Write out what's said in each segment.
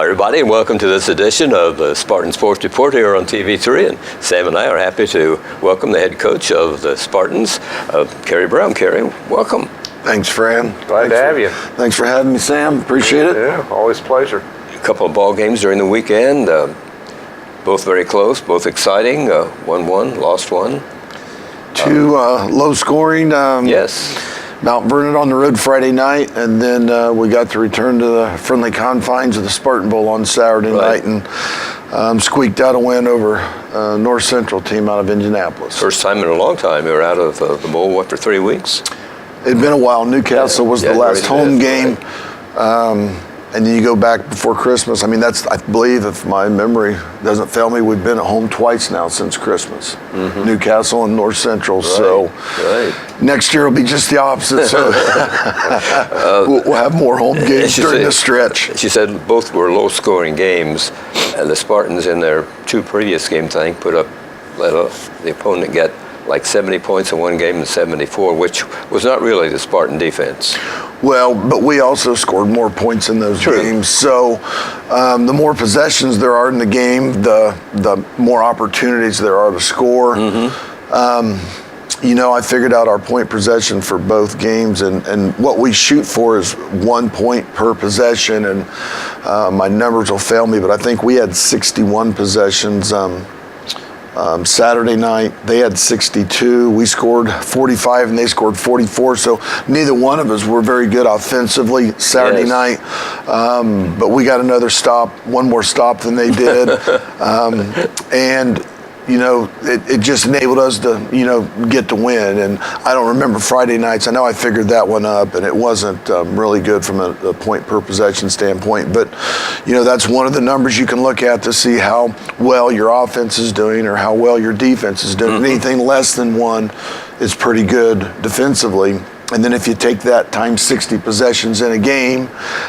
Hi, everybody, and welcome to this edition of the Spartan Sports Report here on TV3. And Sam and I are happy to welcome the head coach of the Spartans, Kerry Brown. Kerry, welcome. Thanks, Fran. Glad to have you. Thanks for having me, Sam. Appreciate it. Yeah, always a pleasure. A couple of ball games during the weekend, both very close, both exciting. 1-1, lost one. Two low scoring. Yes. Mount Vernon on the road Friday night, and then we got to return to the friendly confines of the Spartan Bowl on Saturday night and squeaked out a win over North Central team out of Indianapolis. First time in a long time you were out of the bowl, for 3 weeks? It'd been a while. Newcastle was the last home game. Right. And then you go back before Christmas. I mean, I believe, if my memory doesn't fail me, we've been at home twice now since Christmas. Mm-hmm. Newcastle and North Central. Right. Next year will be just the opposite. So we'll have more home games during the stretch. She said both were low-scoring games, and the Spartans in their two previous games, I think, let the opponent get like 70 points in one game and 74, which was not really the Spartan defense. Well, but we also scored more points in those games. So the more possessions there are in the game, the more opportunities there are to score. Mm-hmm. I figured out our point possession for both games, and what we shoot for is 1 point per possession, and my numbers will fail me, but I think we had 61 possessions. Saturday night, they had 62. We scored 45 and they scored 44. So neither one of us were very good offensively Saturday night. But we got one more stop than they did. And it just enabled us to, get the win. And I don't remember Friday nights. I know I figured that one up, and it wasn't really good from a point per possession standpoint. But, that's one of the numbers you can look at to see how well your offense is doing or how well your defense is doing. Mm-hmm. Anything less than one is pretty good defensively. And then if you take that times 60 possessions in a game,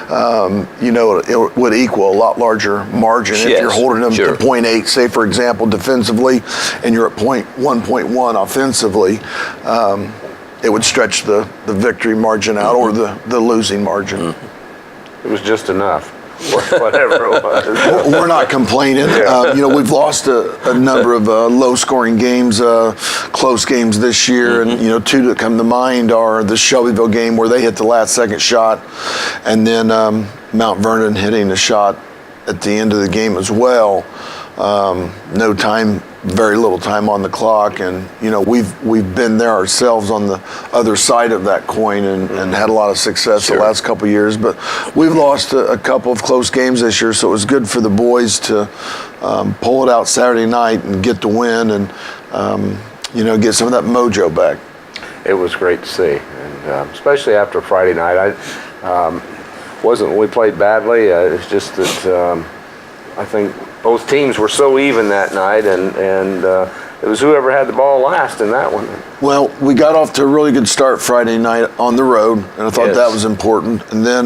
it would equal a lot larger margin. Yes, if you're holding them to 0.8, say, for example, defensively, and you're at 1.1 offensively, it would stretch the victory margin out or the losing margin. It was just enough. Whatever it was. We're not complaining. We've lost a number of low-scoring games, close games this year, mm-hmm. and two that come to mind are the Shelbyville game where they hit the last-second shot, and then Mount Vernon hitting a shot at the end of the game as well. No time, very little time on the clock, and we've been there ourselves on the other side of that coin and had a lot of success the last couple of years. But we've lost a couple of close games this year, so it was good for the boys to pull it out Saturday night and get the win and get some of that mojo back. It was great to see, and especially after Friday night. We played badly. It's just that I think both teams were so even that night, and it was whoever had the ball last in that one. Well, we got off to a really good start Friday night on the road, and I thought that was important. And then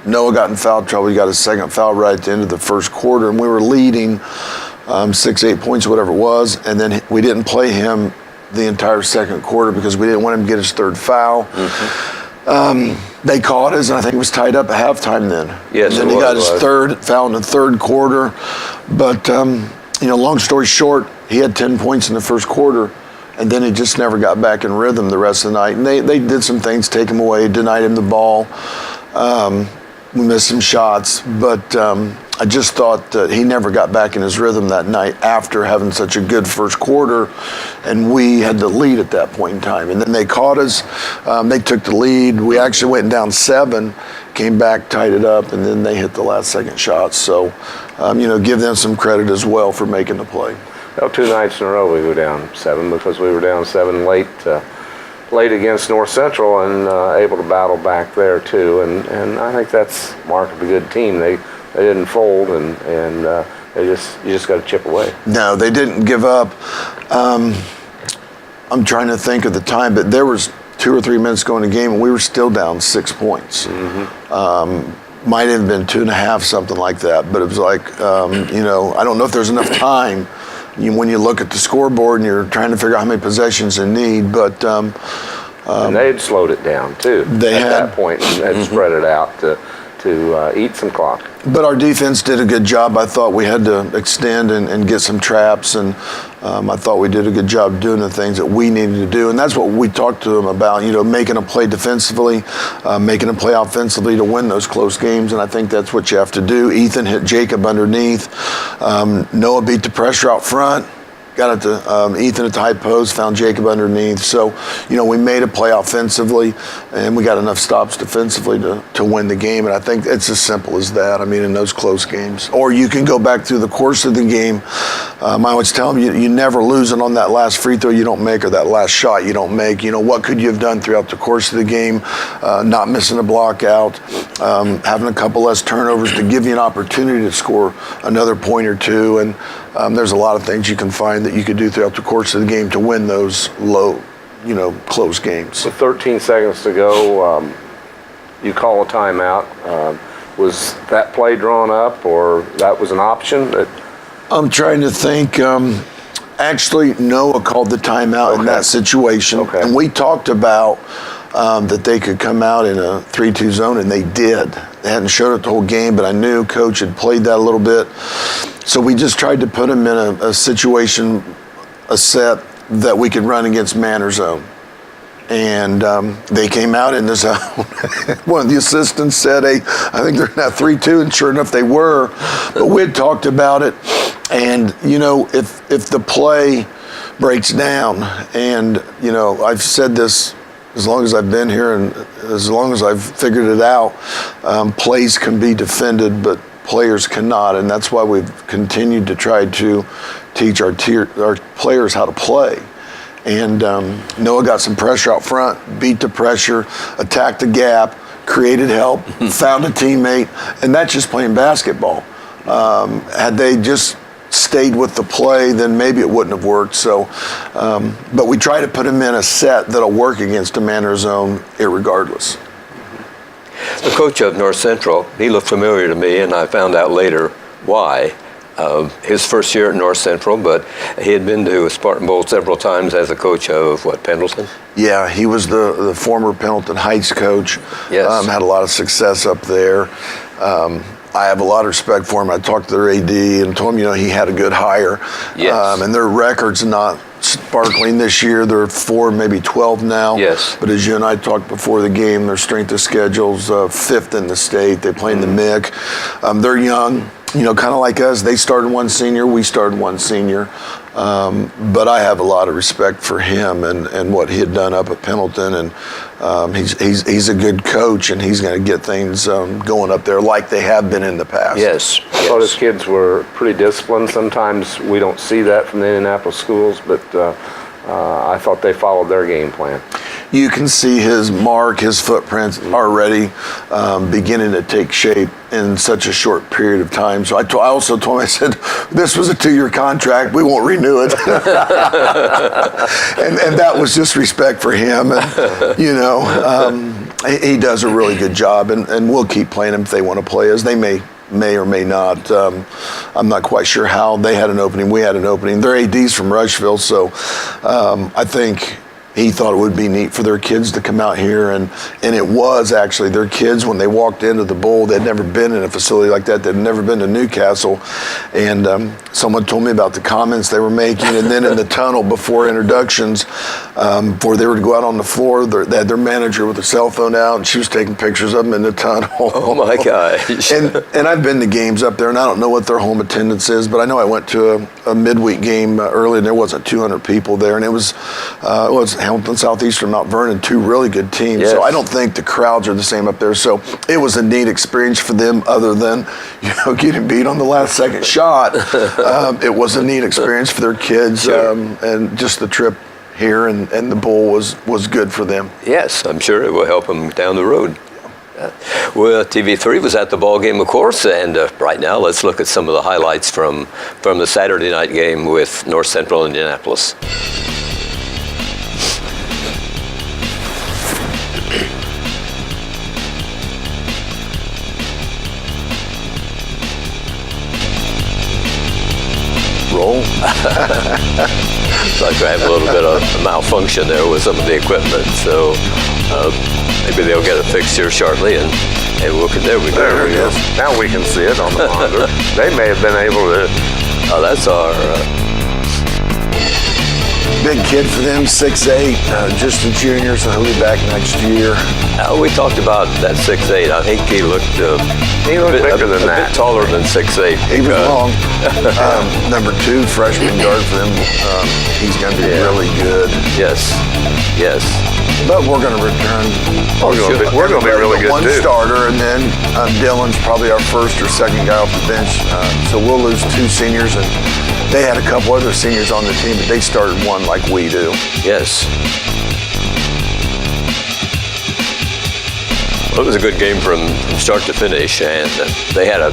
Noah got in foul trouble. He got his second foul right at the end of the first quarter, and we were leading 6-8 points, whatever it was, and then we didn't play him the entire second quarter because we didn't want him to get his third foul. Mm-hmm. They caught us, and I think it was tied up at halftime then. Yes, and then he got his third foul in the third quarter. But, long story short, he had 10 points in the first quarter, and then he just never got back in rhythm the rest of the night. And they did some things, take him away, denied him the ball. We missed some shots, but I just thought that he never got back in his rhythm that night after having such a good first quarter, and we had the lead at that point in time. And then they caught us. They took the lead. We actually went down 7, came back, tied it up, and then they hit the last second shot. So, give them some credit as well for making the play. Well, 2 nights in a row we go down 7 because we were down 7 late against North Central and able to battle back there too. And I think that's mark of a good team. They didn't fold, and you just got to chip away. No, they didn't give up. I'm trying to think of the time, but there was 2 or 3 minutes going to the game, and we were still down 6 points. Mm-hmm. Might have been 2.5, something like that. But it was like, I don't know if there's enough time when you look at the scoreboard and you're trying to figure out how many possessions they need. But and they had slowed it down too. They at had that point and had spread it out to to eat some clock. But our defense did a good job. I thought we had to extend and get some traps, and I thought we did a good job doing the things that we needed to do. And that's what we talked to them about, making a play defensively, making a play offensively to win those close games. And I think that's what you have to do. Ethan hit Jacob underneath. Noah beat the pressure out front. Got it to Ethan at the high post, found Jacob underneath. So, we made a play offensively, and we got enough stops defensively to win the game. And I think it's as simple as that. I mean, in those close games. Or you can go back through the course of the game. I always tell them, you never lose it on that last free throw you don't make or that last shot you don't make. What could you have done throughout the course of the game? Not missing a block out, having a couple less turnovers to give you an opportunity to score another point or two. And there's a lot of things you can find that you could do throughout the course of the game to win those low, close games. With 13 seconds to go, you call a timeout. Was that play drawn up, or that was an option? I'm trying to think. Actually, Noah called the timeout in that situation. Okay. And we talked about that they could come out in a 3-2 zone, and they did. They hadn't showed it the whole game, but I knew Coach had played that a little bit. So we just tried to put him in a situation, a set that we could run against man or zone. And they came out in the zone. One of the assistants said, "Hey, I think they're in that 3-2," and sure enough, they were. But we had talked about it. And, if the play breaks down, and, I've said this as long as I've been here and as long as I've figured it out, plays can be defended, but players cannot, and that's why we've continued to try to teach our players how to play. And Noah got some pressure out front, beat the pressure, attacked the gap, created help, found a teammate, and that's just playing basketball. Had they just stayed with the play, then maybe it wouldn't have worked. So, but we try to put him in a set that'll work against a man or zone irregardless. The coach of North Central, he looked familiar to me, and I found out later why. His first year at North Central, but he had been to Spartan Bowl several times as a coach of, Pendleton? Yeah, he was the former Pendleton Heights coach. Yes. Had a lot of success up there. I have a lot of respect for him. I talked to their AD and told him, he had a good hire. Yes. And their record's not sparkling this year. They're 4, maybe 12 now. Yes. But as you and I talked before the game, their strength of schedule's 5th in the state. They play in the MIC. They're young. Kind of like us. They started one senior. We started one senior. But I have a lot of respect for him and what he had done up at Pendleton. And he's a good coach, and he's going to get things going up there like they have been in the past. Yes. I thought his kids were pretty disciplined. Sometimes we don't see that from the Indianapolis schools, but I thought they followed their game plan. You can see his mark, his footprints already beginning to take shape in such a short period of time. So I also told him, I said, this was a 2-year contract. We won't renew it. and that was just respect for him. And, he does a really good job, and we'll keep playing him if they want to play us. They may or may not. I'm not quite sure how. They had an opening. We had an opening. Their AD's from Rushville, so I think he thought it would be neat for their kids to come out here, and it was actually their kids when they walked into the bowl. They'd never been in a facility like that. They'd never been to Newcastle, and someone told me about the comments they were making, and then in the tunnel before introductions, before they were to go out on the floor, they had their manager with a cell phone out, and she was taking pictures of them in the tunnel. Oh my gosh. and I've been to games up there, and I don't know what their home attendance is, but I know I went to a midweek game early, and there wasn't 200 people there, and it was Hamilton Southeastern, Mount Vernon, 2 really good teams. Yes. So I don't think the crowds are the same up there. So it was a neat experience for them, other than getting beat on the last second shot. It was a neat experience for their kids, Sure. and just the trip here and the bowl was good for them. Yes, I'm sure it will help them down the road. Well, TV3 was at the ball game, of course, and right now let's look at some of the highlights from the Saturday night game with North Central Indianapolis. Roll. It's like I have a little bit of malfunction there with some of the equipment, so maybe they'll get it fixed here shortly. And Hey, look at there we go. There we go. Now we can see it on the monitor. They may have been able to. Oh, that's our. Big kid for them, 6'8", just a junior, so he'll be back next year. We talked about that 6'8". I think he looked. He looked bigger than that. A bit taller than 6'8". He was long. Number 2 freshman guard for them. He's going to be really good. Yes. But we're going to return. We're going to be really good one too. Starter, and then Dylan's probably our first or second guy off the bench. So we'll lose 2 seniors, and they had a couple other seniors on the team, but they started one like we do. Yes. Well, it was a good game from start to finish, and they had a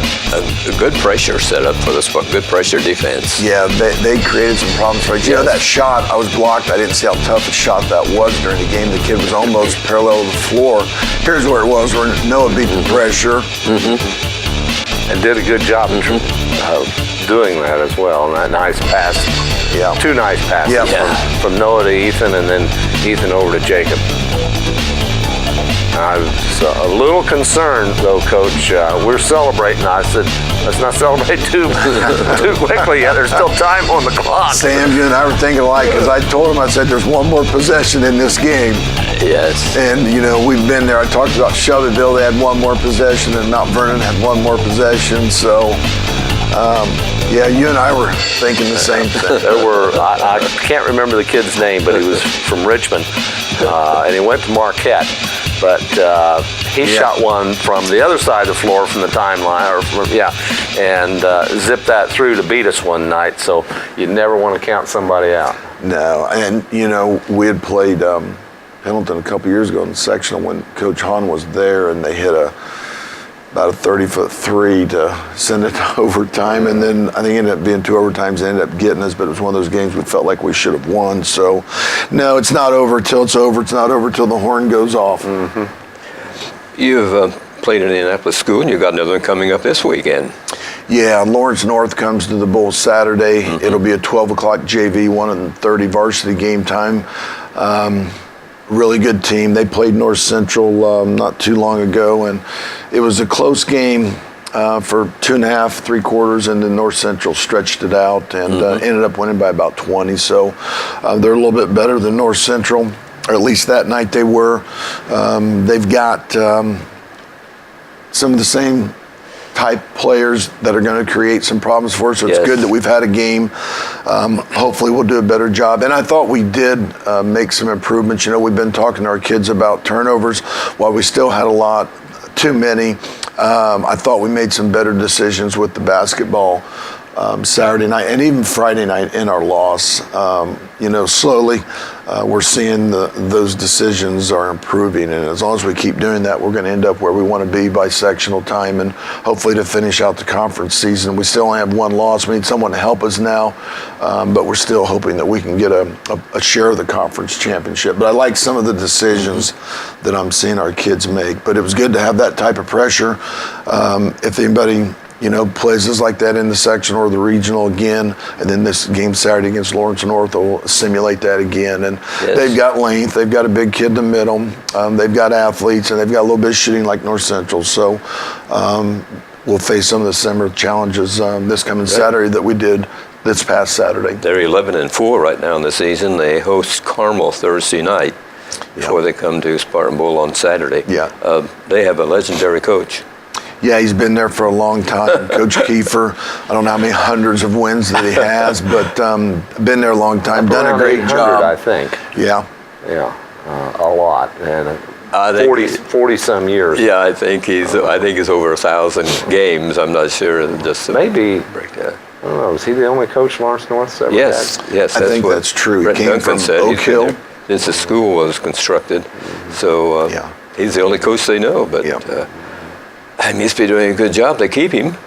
good pressure set up for good pressure defense. Yeah, they created some problems for us. You know, that shot, I was blocked. I didn't see how tough a shot that was during the game. The kid was almost parallel to the floor. Here's where it was, where Noah beat the pressure. And did a good job of doing that as well. And that nice pass. Yeah. 2 nice passes from Noah to Ethan, and then Ethan over to Jacob. I was a little concerned, though, Coach. We're celebrating. I said, let's not celebrate too quickly yet. There's still time on the clock. Sam, you and I were thinking alike, because I told him, I said, there's one more possession in this game. Yes. And, you know, we've been there. I talked about Shelbyville. They had one more possession, and Mount Vernon had one more possession. So, yeah, you and I were thinking the same thing. There were, I can't remember the kid's name, but he was from Richmond, and he went to Marquette. But he shot one from the other side of the floor from the timeline, and zipped that through to beat us one night. So you never want to count somebody out. No, and, you know, we had played Pendleton a couple years ago in the sectional when Coach Hahn was there, and they hit about a 30-foot three to send it to overtime, and then I think it ended up being 2 overtimes. They ended up getting us, but it was one of those games we felt like we should have won. So, no, it's not over till it's over. It's not over till the horn goes off. Mm-hmm. You've played in Indianapolis school, and you've got another one coming up this weekend. Yeah, Lawrence North comes to the Bowl Saturday. Mm-hmm. It'll be a 12 o'clock JV, 1:30 varsity game time. Really good team. They played North Central not too long ago, and it was a close game for 2.5, 3 quarters, and then North Central stretched it out and ended up winning by about 20. So they're a little bit better than North Central, or at least that night they were. They've got some of the same type players that are going to create some problems for us. So it's good that we've had a game. Hopefully we'll do a better job. And I thought we did make some improvements. You know, we've been talking to our kids about turnovers. While we still had a lot, too many, I thought we made some better decisions with the basketball Saturday night and even Friday night in our loss. You know, slowly we're seeing those decisions are improving, and as long as we keep doing that, we're going to end up where we want to be by sectional time, and hopefully to finish out the conference season. We still only have 1 loss. We need someone to help us now, but we're still hoping that we can get a share of the conference championship. But I like some of the decisions that I'm seeing our kids make. But it was good to have that type of pressure. If anybody plays us like that in the section or the regional again, and then this game Saturday against Lawrence North will simulate that again. And they've got length, they've got a big kid in the middle, they've got athletes, and they've got a little bit of shooting like North Central. So we'll face some of the similar challenges this coming Saturday that we did this past Saturday. They're 11-4 right now in the season. They host Carmel Thursday night before they come to Spartan Bowl on Saturday. Yeah. They have a legendary coach. Yeah, he's been there for a long time. Coach Kiefer, I don't know how many hundreds of wins that he has, but been there a long time, done a great job. I think. Yeah. Yeah, a lot. And 40 some years. Yeah, I think he's over 1,000 games. I'm not sure. Just maybe. Yeah. I don't know. Is he the only coach Lawrence North's ever had? Yes. I think that's true. Brett He came Duncan from said Oak Hill. Since the school was constructed. So he's the only coach they know. But he must be doing a good job. They keep him.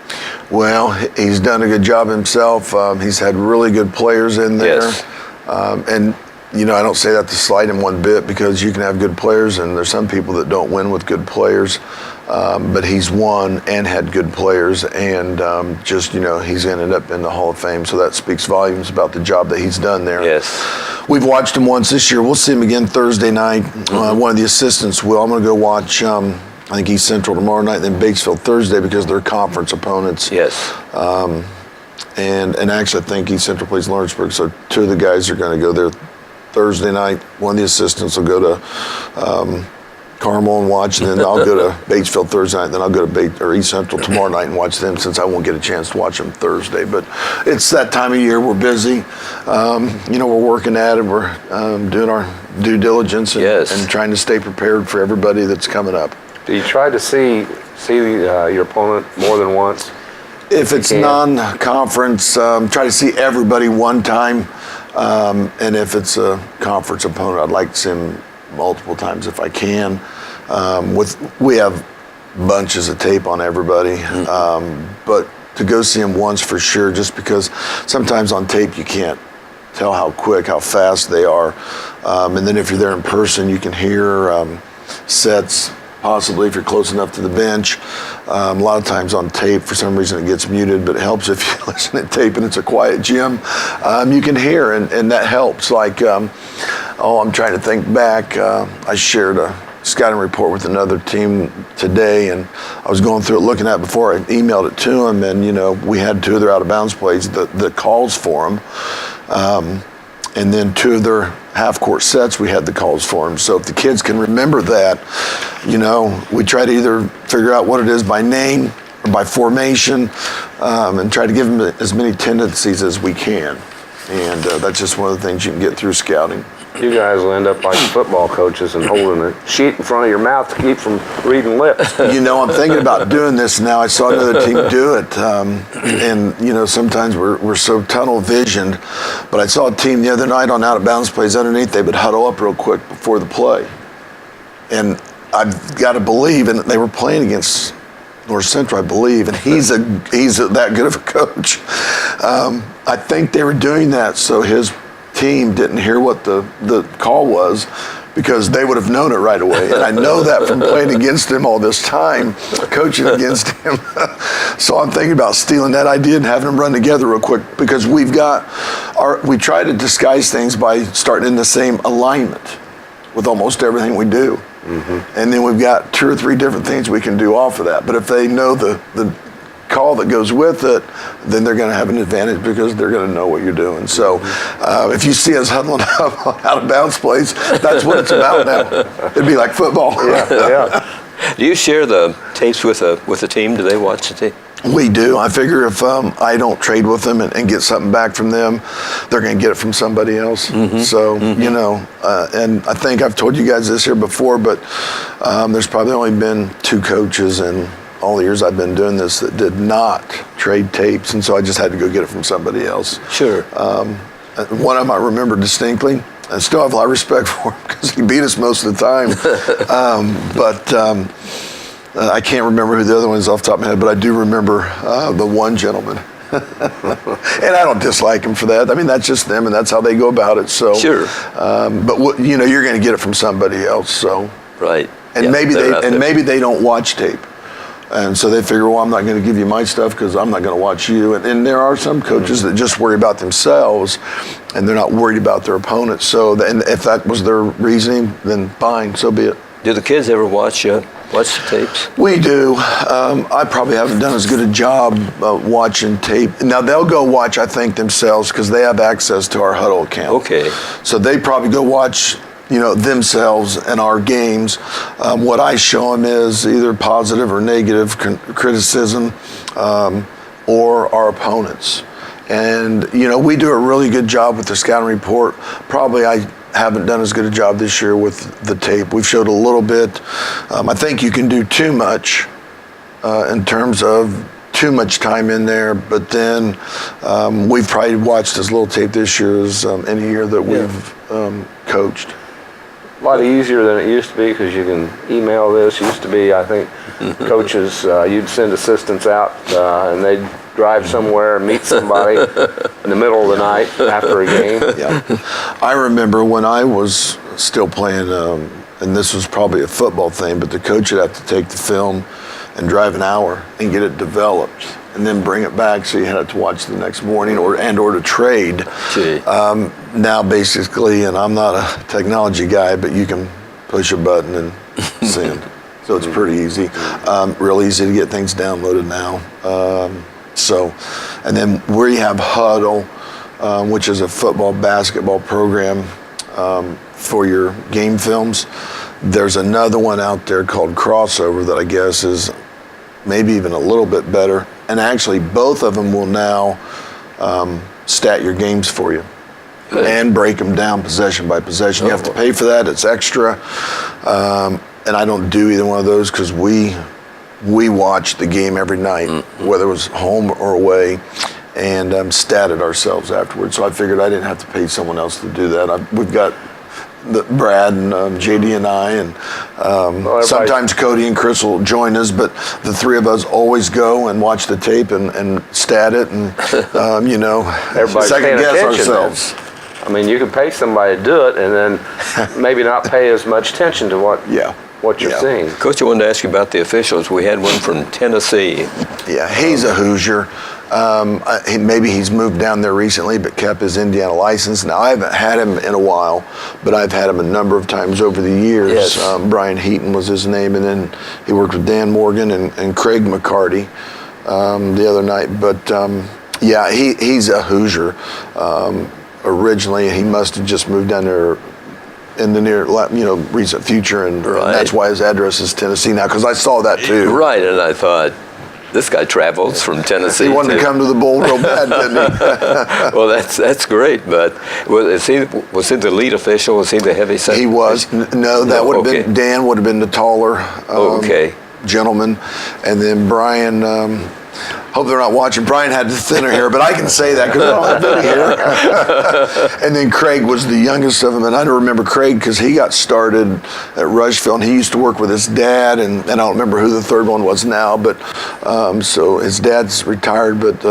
Well, he's done a good job himself. He's had really good players in there. Yes. And, I don't say that to slight him one bit, because you can have good players, and there's some people that don't win with good players. But he's won and had good players, and he's going to end up in the Hall of Fame. So that speaks volumes about the job that he's done there. Yes. We've watched him once this year. We'll see him again Thursday night. One of the assistants will. I'm going to go watch I think East Central tomorrow night, then Batesville Thursday because they're conference opponents. Yes. And actually, I think East Central plays Lawrenceburg, so two of the guys are going to go there Thursday night. One of the assistants will go to Carmel and watch, and then I'll go to Batesville Thursday night. Then I'll go to East Central tomorrow night and watch them, since I won't get a chance to watch them Thursday. But it's that time of year. We're busy. We're working at it. We're doing our due diligence and trying to stay prepared for everybody that's coming up. Do you try to see your opponent more than once? If it's non-conference, try to see everybody one time. And if it's a conference opponent, I'd like to see them multiple times if I can. We have bunches of tape on everybody, but to go see them once for sure, just because sometimes on tape you can't tell how quick, how fast they are. And then if you're there in person, you can hear sets, possibly if you're close enough to the bench. A lot of times on tape, for some reason it gets muted, but it helps if you listen to tape and it's a quiet gym. You can hear, and that helps. Like, I'm trying to think back. I shared a scouting report with another team today, and I was going through it, looking at it before I emailed it to them, and we had two of their out-of-bounds plays, the calls for them. And then two of their half-court sets, we had the calls for them. So if the kids can remember that, we try to either figure out what it is by name or by formation, and try to give them as many tendencies as we can. And that's just one of the things you can get through scouting. You guys will end up like football coaches and holding a sheet in front of your mouth to keep from reading lips. I'm thinking about doing this now. I saw another team do it. And sometimes we're so tunnel visioned. But I saw a team the other night on out-of-bounds plays underneath. They would huddle up real quick before the play. And I've got to believe, and they were playing against North Central, I believe, and he's that good of a coach. I think they were doing that so his team didn't hear what the call was, because they would have known it right away. And I know that from playing against him all this time, coaching against him. So I'm thinking about stealing that idea and having them run together real quick, because we try to disguise things by starting in the same alignment with almost everything we do. Mm-hmm. And then we've got two or three different things we can do off of that. But if they know the call that goes with it, then they're going to have an advantage, because they're going to know what you're doing. So if you see us huddling up on out-of-bounds plays, that's what it's about now. It'd be like football. Yeah. Do you share the tapes with the team? Do they watch the tape? We do. I figure if I don't trade with them and get something back from them, they're going to get it from somebody else. Mm-hmm. So, and I think I've told you guys this here before, but there's probably only been two coaches in all the years I've been doing this that did not trade tapes, and so I just had to go get it from somebody else. Sure. One of them I remember distinctly. I still have a lot of respect for him, because he beat us most of the time. But I can't remember who the other one is off the top of my head, but I do remember the one gentleman. And I don't dislike him for that. I mean, that's just them, and that's how they go about it. So, sure. But you're going to get it from somebody else. So, right. And maybe they don't watch tape. And so they figure, well, I'm not going to give you my stuff because I'm not going to watch you. And there are some coaches that just worry about themselves, and they're not worried about their opponents. So and if that was their reasoning, then fine, so be it. Do the kids ever watch the tapes? We do. I probably haven't done as good a job watching tape. Now, they'll go watch, I think, themselves, because they have access to our Huddle account. Okay. So they probably go watch themselves and our games. What I show them is either positive or negative criticism, or our opponents. And, we do a really good job with the scouting report. Probably I haven't done as good a job this year with the tape. We've showed a little bit. I think you can do too much in terms of too much time in there, but then we've probably watched as little tape this year as any year that we've coached. A lot easier than it used to be, because you can email this. Used to be, I think, coaches, you'd send assistants out and they'd drive somewhere and meet somebody in the middle of the night after a game. Yeah. I remember when I was still playing, and this was probably a football thing, but the coach would have to take the film and drive an hour and get it developed, and then bring it back, so you had it to watch the next morning or to trade. Now basically, and I'm not a technology guy, but you can push a button and send. So it's pretty easy. Real easy to get things downloaded now. And then we have Huddle, which is a football, basketball program for your game films. There's another one out there called Crossover that I guess is maybe even a little bit better. And actually, both of them will now stat your games for you. Good. And break them down possession by possession. You have to pay for that. It's extra. And I don't do either one of those because we watch the game every night, whether it was home or away, and stat it ourselves afterwards. So I figured I didn't have to pay someone else to do that. We've got Brad and JD and I, and sometimes Cody and Chris will join us, but the three of us always go and watch the tape and stat it, and Everybody's second paying guess attention ourselves. then. I mean, you can pay somebody to do it and then maybe not pay as much attention to what you're seeing. Coach, I wanted to ask you about the officials. We had one from Tennessee. Yeah, he's a Hoosier. Maybe he's moved down there recently, but kept his Indiana license. Now, I haven't had him in a while, but I've had him a number of times over the years. Yes. Brian Heaton was his name, and then he worked with Dan Morgan and Craig McCarty the other night. But he's a Hoosier. Originally, he must have just moved down there in the near, recent future, and that's why his address is Tennessee now, because I saw that too. Right, and I thought, this guy travels from Tennessee. He wanted to come to the bowl real bad, didn't he? Well, that's great, but was he the lead official? Was he the heavy set? He was. No, that would have been, Dan would have been the taller gentleman, and then Brian, hope they're not watching. Brian had the thinner hair, but I can say that because I don't have any hair. And then Craig was the youngest of them, and I don't remember Craig because he got started at Rushville, and he used to work with his dad, and I don't remember who the third one was now, but so his dad's retired, but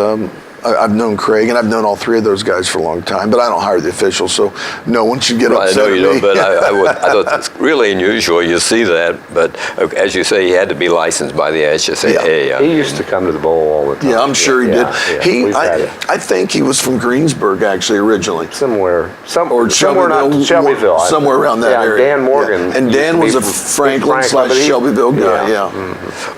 I've known Craig, and I've known all three of those guys for a long time, but I don't hire the officials, so no one should get upset I know you at me. don't, but I thought it's really unusual. You see that, but as you say, he had to be licensed by the HSA. He used to come to the bowl all the time. Yeah, I'm sure he did. Yeah, I think he was from Greensburg, actually, originally. Somewhere Or Shelbyville. Somewhere around that area. Dan Morgan. Yeah. And Dan was a Franklin/Shelbyville guy,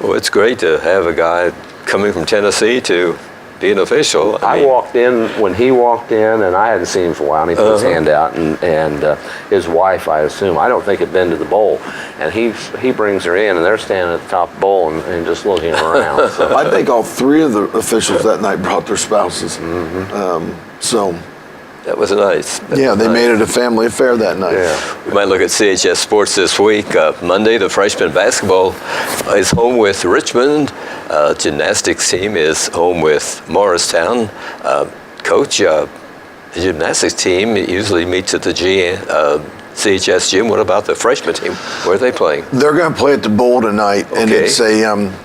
Well, it's great to have a guy coming from Tennessee to be an official. I walked in when he walked in, and I hadn't seen him for a while, and he put his hand out, and his wife, I assume, I don't think had been to the bowl, and he brings her in, and they're standing at the top of the bowl and just looking around. So. I think all three of the officials that night brought their spouses. That was nice. They made it a family affair that night. Yeah. We might look at CHS Sports this week. Monday, the freshman basketball is home with Richmond. Gymnastics team is home with Morristown. Coach, the gymnastics team usually meets at the CHS gym. What about the freshman team? Where are they playing? They're going to play at the bowl tonight, and it's a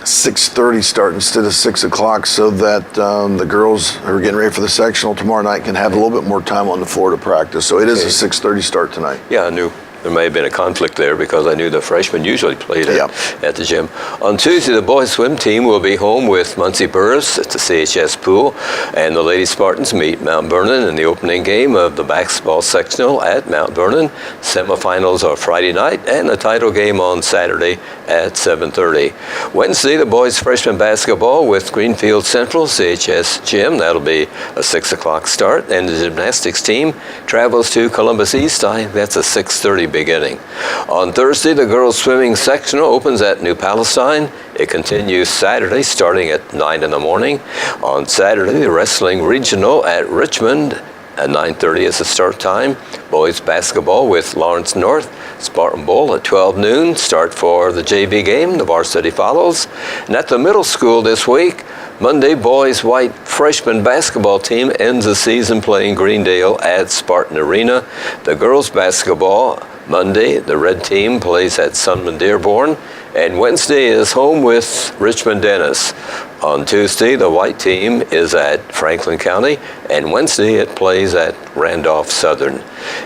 6:30 start instead of 6 o'clock, so that the girls who are getting ready for the sectional tomorrow night can have a little bit more time on the floor to practice. So it is a 6:30 start tonight. Yeah, I knew there may have been a conflict there because I knew the freshmen usually played at the gym. On Tuesday, the boys swim team will be home with Muncie Burris at the CHS pool, and the Lady Spartans meet Mount Vernon in the opening game of the basketball sectional at Mount Vernon. Semifinals are Friday night, and the title game on Saturday at 7:30. Wednesday, the boys freshman basketball with Greenfield Central CHS gym. That'll be a 6 o'clock start, and the gymnastics team travels to Columbus East. That's a 6:30 beginning. On Thursday, the girls swimming sectional opens at New Palestine. It continues Saturday starting at 9 in the morning. On Saturday, the wrestling regional at Richmond at 9:30 is the start time. Boys basketball with Lawrence North. Spartan Bowl at 12 noon. Start for the JV game. The varsity follows. And at the middle school this week, Monday, boys white freshman basketball team ends the season playing Greendale at Spartan Arena. The girls basketball, Monday, the red team plays at Sunman Dearborn. And Wednesday is home with Richmond Dennis. On Tuesday, the white team is at Franklin County, and Wednesday it plays at Randolph Southern.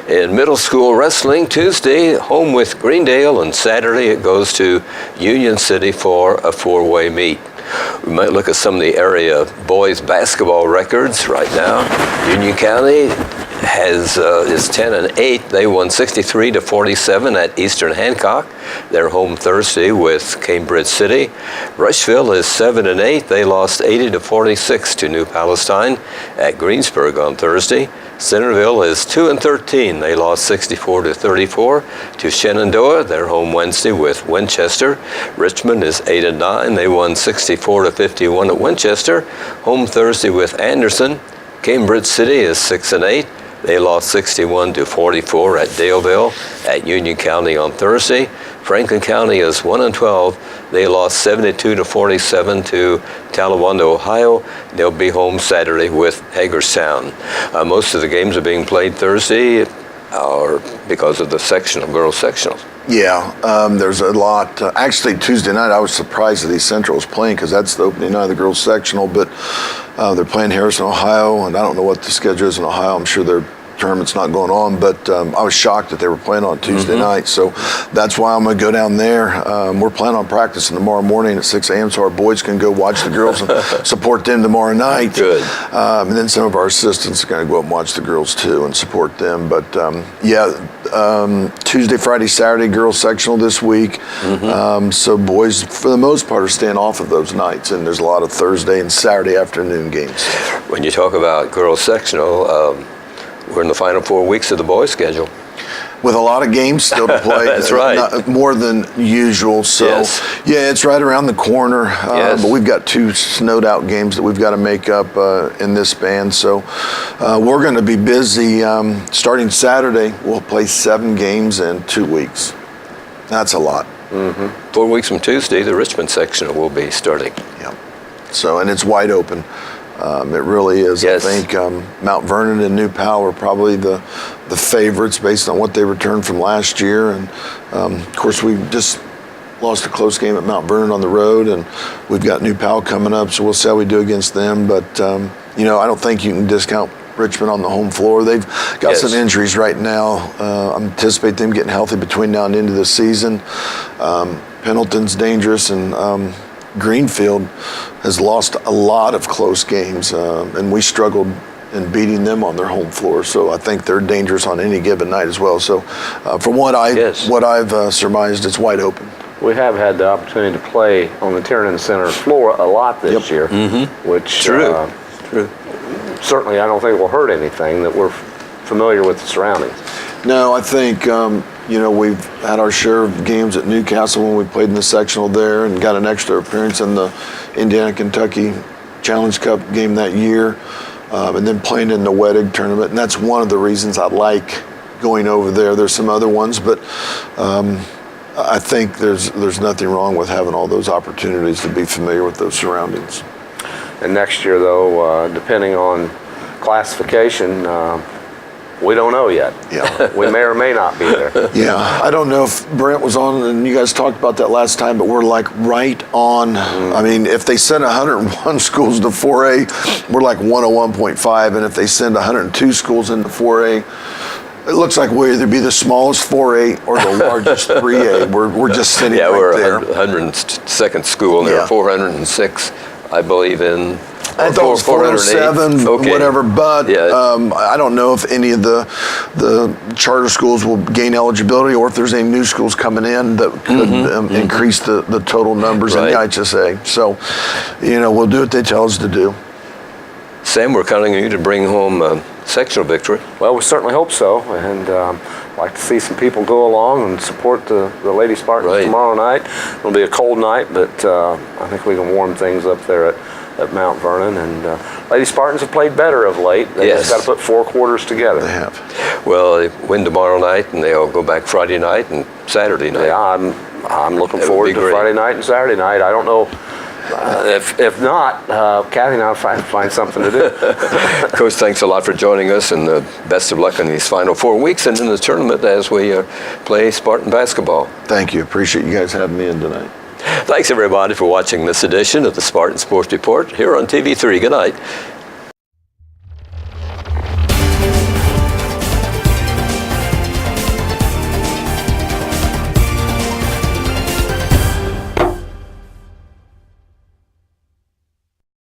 In middle school wrestling, Tuesday, home with Greendale, and Saturday it goes to Union City for a four-way meet. We might look at some of the area boys basketball records right now. Union County is 10-8. They won 63-47 at Eastern Hancock. They're home Thursday with Cambridge City. Rushville is 7-8. They lost 80-46 to New Palestine at Greensburg on Thursday. Centerville is 2-13. They lost 64-34 to Shenandoah. They're home Wednesday with Winchester. Richmond is 8-9. They won 64-51 at Winchester. Home Thursday with Anderson. Cambridge City is 6-8. They lost 61-44 at Daleville at Union County on Thursday. Franklin County is 1-12. They lost 72-47 to Talawanda, Ohio. They'll be home Saturday with Hagerstown. Most of the games are being played Thursday because of the girls sectionals. Yeah, there's a lot. Actually, Tuesday night, I was surprised that East Central was playing because that's the opening night of the girls sectional, but they're playing Harrison, Ohio, and I don't know what the schedule is in Ohio. I'm sure their tournament's not going on, but I was shocked that they were playing on Tuesday night, so that's why I'm going to go down there. We're planning on practicing tomorrow morning at 6 a.m. so our boys can go watch the girls and support them tomorrow night. Good. And then some of our assistants are going to go up and watch the girls too and support them. But Tuesday, Friday, Saturday, girls sectional this week. So boys, for the most part, are staying off of those nights, and there's a lot of Thursday and Saturday afternoon games. When you talk about girls sectional, we're in the final 4 weeks of the boys' schedule. With a lot of games still to play. That's right. More than usual. So, yes. Yeah, it's right around the corner. Yes. But we've got 2 snowed-out games that we've got to make up in this span. So we're going to be busy. Starting Saturday, we'll play 7 games in 2 weeks. That's a lot. 4 weeks from Tuesday, the Richmond sectional will be starting. Yeah. So, and it's wide open. It really is. Yes. I think Mount Vernon and New Pal are probably the favorites based on what they returned from last year. And of course, we just lost a close game at Mount Vernon on the road, and we've got New Pal coming up, so we'll see how we do against them. But I don't think you can discount Richmond on the home floor. They've got some injuries right now. I anticipate them getting healthy between now and the end of the season. Pendleton's dangerous, and Greenfield has lost a lot of close games, and we struggled in beating them on their home floor. So I think they're dangerous on any given night as well. So from what I've surmised, it's wide open. We have had the opportunity to play on the Tiernan Center floor a lot this year, which True. certainly I don't think will hurt anything, that we're familiar with the surroundings. No, I think, we've had our share of games at Newcastle when we played in the sectional there and got an extra appearance in the Indiana-Kentucky Challenge Cup game that year, and then playing in the Wedig tournament. And that's one of the reasons I like going over there. There's some other ones, but I think there's nothing wrong with having all those opportunities to be familiar with those surroundings. And next year, though, depending on classification, we don't know yet. Yeah. We may or may not be there. Yeah. I don't know if Brent was on and you guys talked about that last time, but we're like right on. I mean, if they send 101 schools to 4A, we're like 101.5. And if they send 102 schools into 4A, it looks like we'll either be the smallest 4A or the largest 3A. We're just sitting right there. Yeah, we're 102nd school, and there are 406, I believe, in. I thought it was 407, whatever, but I don't know if any of the charter schools will gain eligibility or if there's any new schools coming in that could increase the total numbers in the IHSA. So, we'll do what they tell us to do. Sam, we're counting on you to bring home a sectional victory. Well, we certainly hope so, and like to see some people go along and support the Lady Spartans tomorrow night. It'll be a cold night, but I think we can warm things up there at Mount Vernon, and Lady Spartans have played better of late. They just got to put 4 quarters together. They have. Well, they win tomorrow night, and they'll go back Friday night and Saturday night. Yeah, I'm looking forward to Friday night and Saturday night. I don't know. If not, Kathy and I'll find something to do. Coach, thanks a lot for joining us, and best of luck in these final 4 weeks and in the tournament as we play Spartan basketball. Thank you. Appreciate you guys having me in tonight. Thanks, everybody, for watching this edition of the Spartan Sports Report here on TV3. Good night.